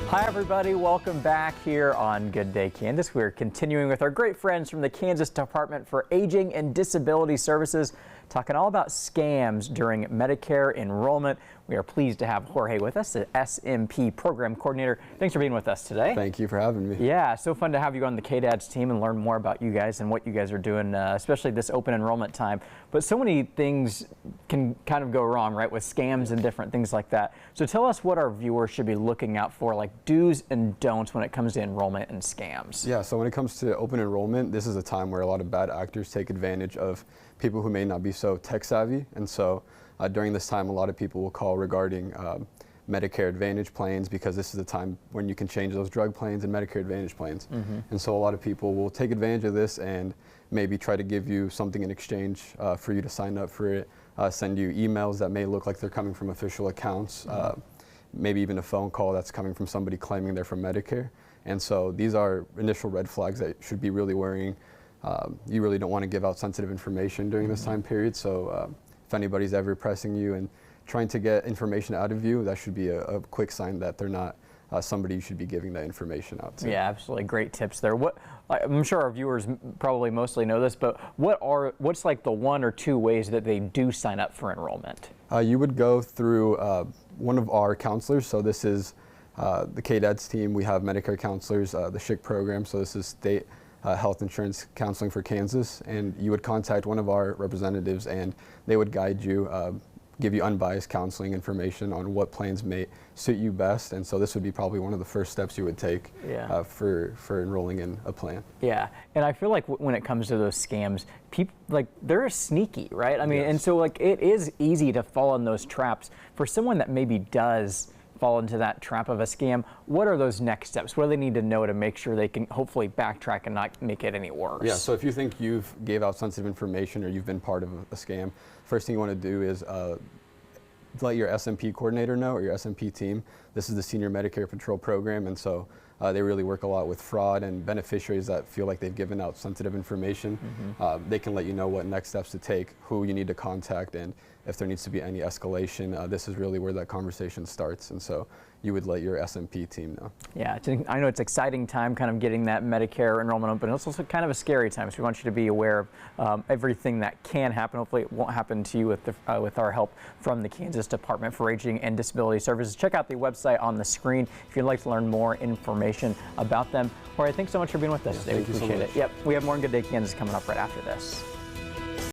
Hi everybody, welcome back here on Good Day Kansas. We're continuing with our great friends from the Kansas Department for Aging and Disability Services, talking all about scams during Medicare enrollment. We are pleased to have Jorge with us, the SMP Program Coordinator. Thanks for being with us today. Thank you for having me. Yeah, so fun to have you on the KDAD's team and learn more about you guys and what you guys are doing, especially this open enrollment time. But so many things can kind of go wrong, right, with scams and different things like that. So tell us what our viewers should be looking out for, like do's and don'ts when it comes to enrollment and scams. Yeah, so when it comes to open enrollment, this is a time where a lot of bad actors take advantage of people who may not be so tech savvy. And so during this time, a lot of people will call regarding Medicare Advantage plans, because this is the time when you can change those drug plans and Medicare Advantage plans. And so a lot of people will take advantage of this and maybe try to give you something in exchange for you to sign up for it, send you emails that may look like they're coming from official accounts, maybe even a phone call that's coming from somebody claiming they're from Medicare. And so these are initial red flags that should be really worrying. You really don't want to give out sensitive information during this time period. So if anybody's ever pressing you and trying to get information out of you, that should be a quick sign that they're not somebody you should be giving that information out to. Yeah, absolutely. Great tips there. I'm sure our viewers probably mostly know this, but what's like the one or two ways that they do sign up for enrollment? You would go through one of our counselors. So this is the KDAD's team. We have Medicare counselors, the SHIC program. So this is state health insurance counseling for Kansas. And you would contact one of our representatives and they would guide you, give you unbiased counseling information on what plans may suit you best. And so this would be probably one of the first steps you would take for enrolling in a plan. Yeah, and I feel like when it comes to those scams, people, like, they're sneaky, right? I mean, and so like it is easy to fall in those traps. For someone that maybe does fall into that trap of a scam, what are those next steps? What do they need to know to make sure they can hopefully backtrack and not make it any worse? Yeah, so if you think you've gave out sensitive information or you've been part of a scam, first thing you want to do is let your SMP coordinator know, or your SMP team. This is the Senior Medicare Patrol Program, and so they really work a lot with fraud and beneficiaries that feel like they've given out sensitive information. They can let you know what next steps to take, who you need to contact, and if there needs to be any escalation. This is really where that conversation starts, and so you would let your SMP team know. Yeah, I know it's an exciting time kind of getting that Medicare enrollment open. It's also kind of a scary time, so we want you to be aware of everything that can happen. Hopefully it won't happen to you with our help from the Kansas Department for Aging and Disability Services. Check out the website on the screen if you'd like to learn more information about them. Jorge, thanks so much for being with us today. We appreciate it. Yep, we have more on Good Day Kansas coming up right after this.